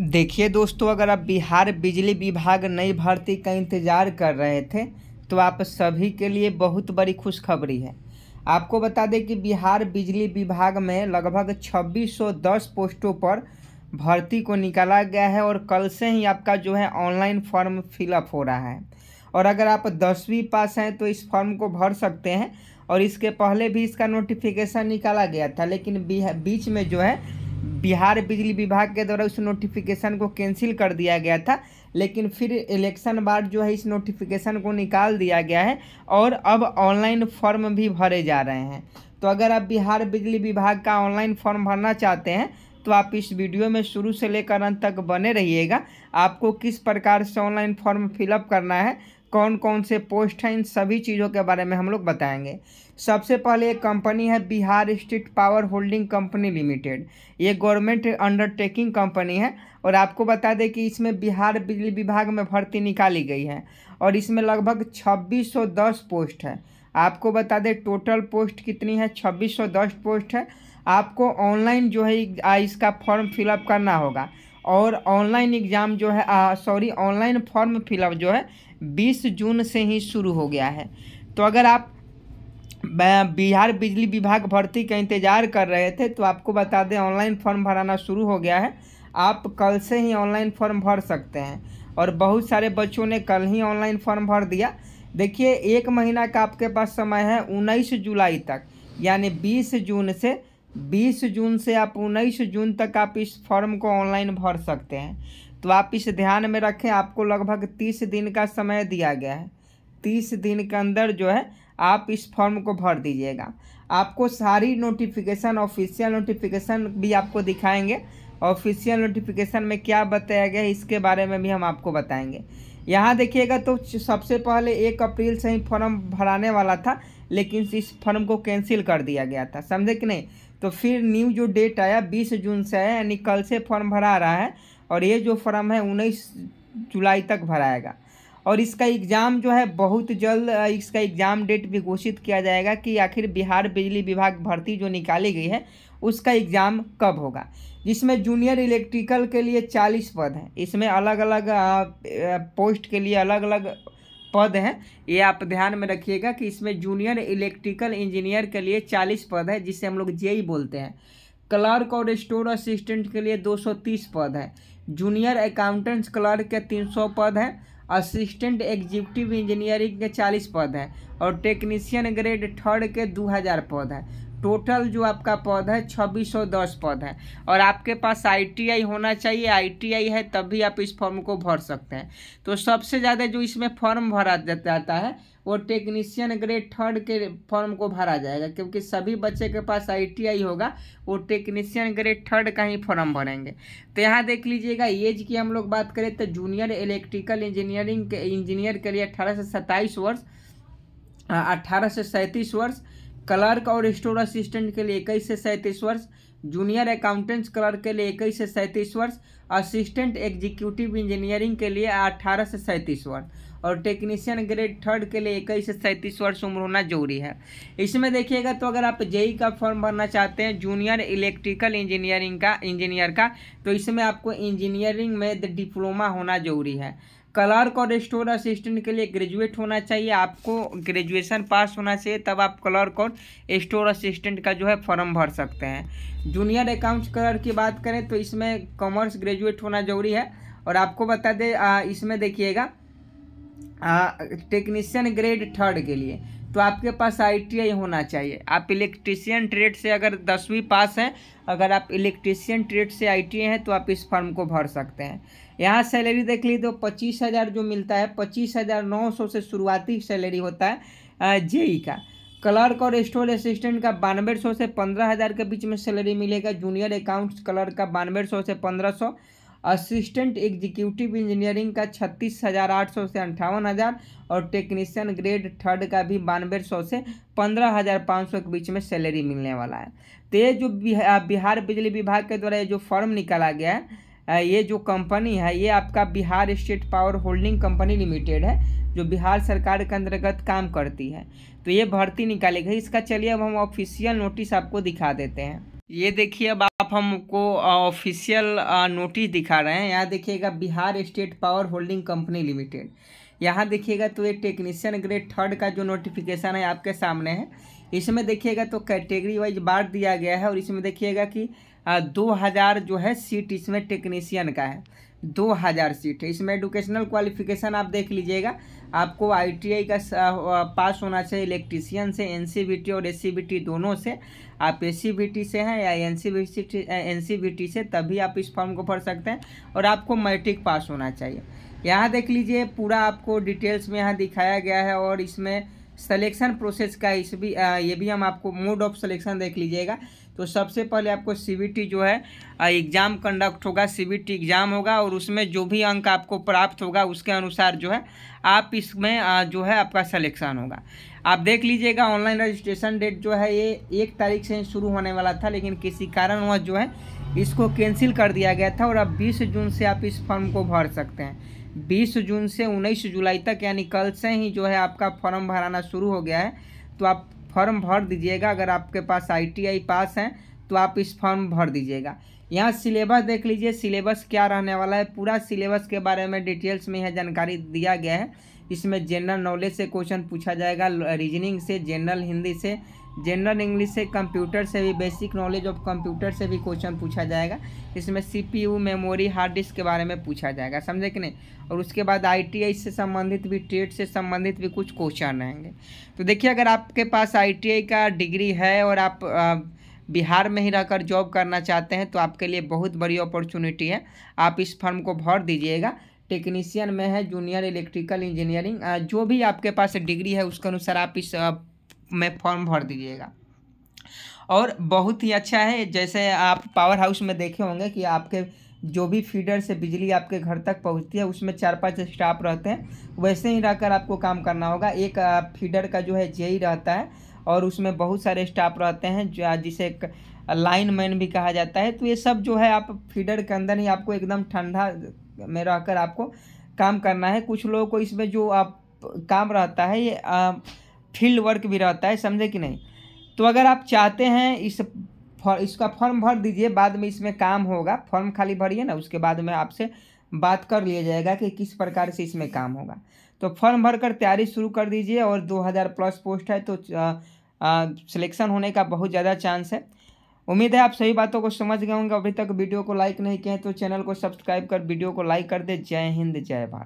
देखिए दोस्तों, अगर आप बिहार बिजली विभाग नई भर्ती का इंतज़ार कर रहे थे तो आप सभी के लिए बहुत बड़ी खुशखबरी है। आपको बता दें कि बिहार बिजली विभाग में लगभग 2610 पोस्टों पर भर्ती को निकाला गया है और कल से ही आपका जो है ऑनलाइन फॉर्म फिलअप हो रहा है। और अगर आप 10वीं पास हैं तो इस फॉर्म को भर सकते हैं। और इसके पहले भी इसका नोटिफिकेशन निकाला गया था, लेकिन बीच में जो है बिहार बिजली विभाग के द्वारा उस नोटिफिकेशन को कैंसिल कर दिया गया था। लेकिन फिर इलेक्शन बाद जो है इस नोटिफिकेशन को निकाल दिया गया है और अब ऑनलाइन फॉर्म भी भरे जा रहे हैं। तो अगर आप बिहार बिजली विभाग का ऑनलाइन फॉर्म भरना चाहते हैं तो आप इस वीडियो में शुरू से लेकर अंत तक बने रहिएगा। आपको किस प्रकार से ऑनलाइन फॉर्म फिलअप करना है, कौन कौन से पोस्ट हैं, इन सभी चीज़ों के बारे में हम लोग बताएंगे। सबसे पहले एक कंपनी है Bihar state power holding company limited. ये गवर्नमेंट अंडरटेकिंग कंपनी है और आपको बता दें कि इसमें बिहार बिजली विभाग में भर्ती निकाली गई है और इसमें लगभग 2610 पोस्ट है। आपको बता दें टोटल पोस्ट कितनी है, 2610 पोस्ट है। आपको ऑनलाइन जो है इसका फॉर्म फिलअप करना होगा और ऑनलाइन एग्ज़ाम जो है ऑनलाइन फॉर्म फिलअप जो है 20 जून से ही शुरू हो गया है। तो अगर आप बिहार बिजली विभाग भर्ती का इंतज़ार कर रहे थे तो आपको बता दें ऑनलाइन फॉर्म भराना शुरू हो गया है। आप कल से ही ऑनलाइन फॉर्म भर सकते हैं और बहुत सारे बच्चों ने कल ही ऑनलाइन फॉर्म भर दिया। देखिए, 1 महीना का आपके पास समय है 19 जुलाई तक, यानी 20 जून से आप 19 जून तक आप इस फॉर्म को ऑनलाइन भर सकते हैं। तो आप इस ध्यान में रखें, आपको लगभग 30 दिन का समय दिया गया है। 30 दिन के अंदर जो है आप इस फॉर्म को भर दीजिएगा। आपको सारी नोटिफिकेशन, ऑफिशियल नोटिफिकेशन भी आपको दिखाएंगे। ऑफिशियल नोटिफिकेशन में क्या बताया गया है इसके बारे में भी हम आपको बताएंगे। यहाँ देखिएगा तो सबसे पहले 1 अप्रैल से ही फॉर्म भराने वाला था, लेकिन इस फॉर्म को कैंसिल कर दिया गया था, समझे कि नहीं। तो फिर न्यू जो डेट आया 20 जून से आया, यानी कल से फॉर्म भरा रहा है और ये जो फॉर्म है 19 जुलाई तक भराएगा। और इसका एग्ज़ाम जो है बहुत जल्द इसका एग्ज़ाम डेट भी घोषित किया जाएगा कि आखिर बिहार बिजली विभाग भर्ती जो निकाली गई है उसका एग्ज़ाम कब होगा। जिसमें जूनियर इलेक्ट्रिकल के लिए 40 पद हैं। इसमें अलग अलग पोस्ट के लिए अलग अलग पद हैं, ये आप ध्यान में रखिएगा कि इसमें जूनियर इलेक्ट्रिकल इंजीनियर के लिए 40 पद है, जिसे हम लोग जेई बोलते हैं। क्लर्क और स्टोर असिस्टेंट के लिए 230 पद है। जूनियर अकाउंटेंट्स क्लर्क के 300 पद हैं। असिस्टेंट एग्जीक्यूटिव इंजीनियरिंग के 40 पद हैं और टेक्नीशियन ग्रेड 3 के 2000 पद हैं। टोटल जो आपका पद है 2610 पद है। और आपके पास ITI होना चाहिए, ITI है तभी आप इस फॉर्म को भर सकते हैं। तो सबसे ज़्यादा जो इसमें फॉर्म भरा जाता है वो टेक्नीशियन ग्रेड 3 के फॉर्म को भरा जाएगा, क्योंकि सभी बच्चे के पास ITI होगा, वो टेक्नीशियन ग्रेड 3 का ही फॉर्म भरेंगे। तो यहाँ देख लीजिएगा, एज की हम लोग बात करें तो जूनियर इलेक्ट्रिकल इंजीनियर के लिए 18 से 37 वर्ष, 18 से 37 वर्ष। क्लर्क और स्टोर असिस्टेंट के लिए 21 से 37 वर्ष। जूनियर अकाउंटेंट्स क्लर्क के लिए 21 से 37 वर्ष। असिस्टेंट एग्जीक्यूटिव इंजीनियरिंग के लिए 18 से 37 वर्ष और टेक्नीशियन ग्रेड 3 के लिए 21 से 37 वर्ष उम्र होना जरूरी है। इसमें देखिएगा तो अगर आप जेई का फॉर्म भरना चाहते हैं जूनियर इलेक्ट्रिकल इंजीनियर का, तो इसमें आपको इंजीनियरिंग में डिप्लोमा होना जरूरी है। क्लर्क और स्टोर असिस्टेंट के लिए ग्रेजुएट होना चाहिए, आपको ग्रेजुएशन पास होना चाहिए, तब आप क्लर्क और स्टोर असिस्टेंट का जो है फॉर्म भर सकते हैं। जूनियर अकाउंट्स क्लर्क की बात करें तो इसमें कॉमर्स ग्रेजुएट होना जरूरी है। और आपको बता दें इसमें देखिएगा टेक्नीशियन ग्रेड 3 के लिए तो आपके पास ITI होना चाहिए। आप इलेक्ट्रीशियन ट्रेड से अगर 10वीं पास हैं, अगर आप इलेक्ट्रीशियन ट्रेड से ITI हैं तो आप इस फॉर्म को भर सकते हैं। यहाँ सैलरी देख लीजिए तो 25,000 जो मिलता है, 25,900 से शुरुआती सैलरी होता है जेई का। क्लर्क और स्टोर असिस्टेंट का 9200 से 15,000 के बीच में सैलरी मिलेगा। जूनियर अकाउंट्स क्लर्क का 9200 से 1500। असिस्टेंट एग्जीक्यूटिव इंजीनियरिंग का 36,800 से 58,000 और टेक्नीशियन ग्रेड 3 का भी 9200 से 15,500 के बीच में सैलरी मिलने वाला है। तो ये जो बिहार बिजली विभाग के द्वारा ये जो फॉर्म निकाला गया है, ये जो कंपनी है ये आपका Bihar state power holding company limited है, जो बिहार सरकार के अंतर्गत काम करती है। तो ये भर्ती निकाली गई। इसका चलिए अब हम ऑफिशियल नोटिस आपको दिखा देते हैं। ये देखिए, अब आप आप हमको ऑफिशियल नोटिस दिखा रहे हैं। यहाँ देखिएगा Bihar state power holding company limited, यहाँ देखिएगा तो ये टेक्नीशियन ग्रेड 3 का जो नोटिफिकेशन है आपके सामने है। इसमें देखिएगा तो कैटेगरी वाइज बांट दिया गया है और इसमें देखिएगा कि 2000 जो है सीट इसमें टेक्नीशियन का है, 2000 सीट है। इसमें एडुकेशनल क्वालिफिकेशन आप देख लीजिएगा, आपको ITI का पास होना चाहिए, इलेक्ट्रीशियन से, NCVT और SCVT दोनों से। आप SCVT से हैं या NCVT से, तभी आप इस फॉर्म को भर सकते हैं और आपको मैट्रिक पास होना चाहिए। यहाँ देख लीजिए पूरा आपको डिटेल्स में यहाँ दिखाया गया है और इसमें सिलेक्शन प्रोसेस का ये भी हम आपको मोड ऑफ सिलेक्शन देख लीजिएगा। तो सबसे पहले आपको CVT जो है एग्ज़ाम कंडक्ट होगा, CVT एग्ज़ाम होगा और उसमें जो भी अंक आपको प्राप्त होगा उसके अनुसार जो है आप इसमें जो है आपका सिलेक्शन होगा। आप देख लीजिएगा ऑनलाइन रजिस्ट्रेशन डेट जो है ये 1 तारीख से शुरू होने वाला था, लेकिन किसी कारणवश जो है इसको कैंसिल कर दिया गया था और अब 20 जून से आप इस फॉर्म को भर सकते हैं। 20 जून से 19 जुलाई तक, यानी कल से ही जो है आपका फॉर्म भराना शुरू हो गया है। तो आप फॉर्म भर दीजिएगा। अगर आपके पास ITI पास हैं तो आप इस फॉर्म भर दीजिएगा। यहाँ सिलेबस देख लीजिए, सिलेबस क्या रहने वाला है, पूरा सिलेबस के बारे में डिटेल्स में यह जानकारी दिया गया है। इसमें जनरल नॉलेज से क्वेश्चन पूछा जाएगा, रीजनिंग से, जनरल हिंदी से, जनरल इंग्लिश से, कंप्यूटर से भी, बेसिक नॉलेज ऑफ कंप्यूटर से भी क्वेश्चन पूछा जाएगा। इसमें CPU, मेमोरी, हार्ड डिस्क के बारे में पूछा जाएगा, समझे कि नहीं। और उसके बाद ITI से संबंधित भी, ट्रेड से संबंधित भी कुछ क्वेश्चन रहेंगे। तो देखिए अगर आपके पास ITI का डिग्री है और आप बिहार में ही रहकर जॉब करना चाहते हैं तो आपके लिए बहुत बड़ी अपॉर्चुनिटी है। आप इस फॉर्म को भर दीजिएगा। टेक्नीशियन में है, जूनियर इलेक्ट्रिकल इंजीनियरिंग, जो भी आपके पास डिग्री है उसके अनुसार आप इस में फॉर्म भर दीजिएगा। और बहुत ही अच्छा है, जैसे आप पावर हाउस में देखे होंगे कि आपके जो भी फीडर से बिजली आपके घर तक पहुंचती है उसमें 4-5 स्टाफ रहते हैं, वैसे ही रहकर आपको काम करना होगा। एक फीडर का जो है JE रहता है और उसमें बहुत सारे स्टाफ रहते हैं जिसे लाइनमैन भी कहा जाता है। तो ये सब जो है आप फीडर के अंदर ही आपको एकदम ठंडा में रहकर आपको काम करना है। कुछ लोगों को इसमें जो आप काम रहता है ये फील्ड वर्क भी रहता है, समझे कि नहीं। तो अगर आप चाहते हैं इसका फॉर्म भर दीजिए, बाद में इसमें काम होगा। फॉर्म खाली भरिए ना, उसके बाद में आपसे बात कर लिया जाएगा कि किस प्रकार से इसमें काम होगा। तो फॉर्म भरकर तैयारी शुरू कर दीजिए और 2000+ पोस्ट है तो सिलेक्शन होने का बहुत ज़्यादा चांस है। उम्मीद है आप सही बातों को समझ गए होंगे। अभी तक वीडियो को लाइक नहीं किए तो चैनल को सब्सक्राइब कर वीडियो को लाइक कर दे। जय हिंद, जय भारत।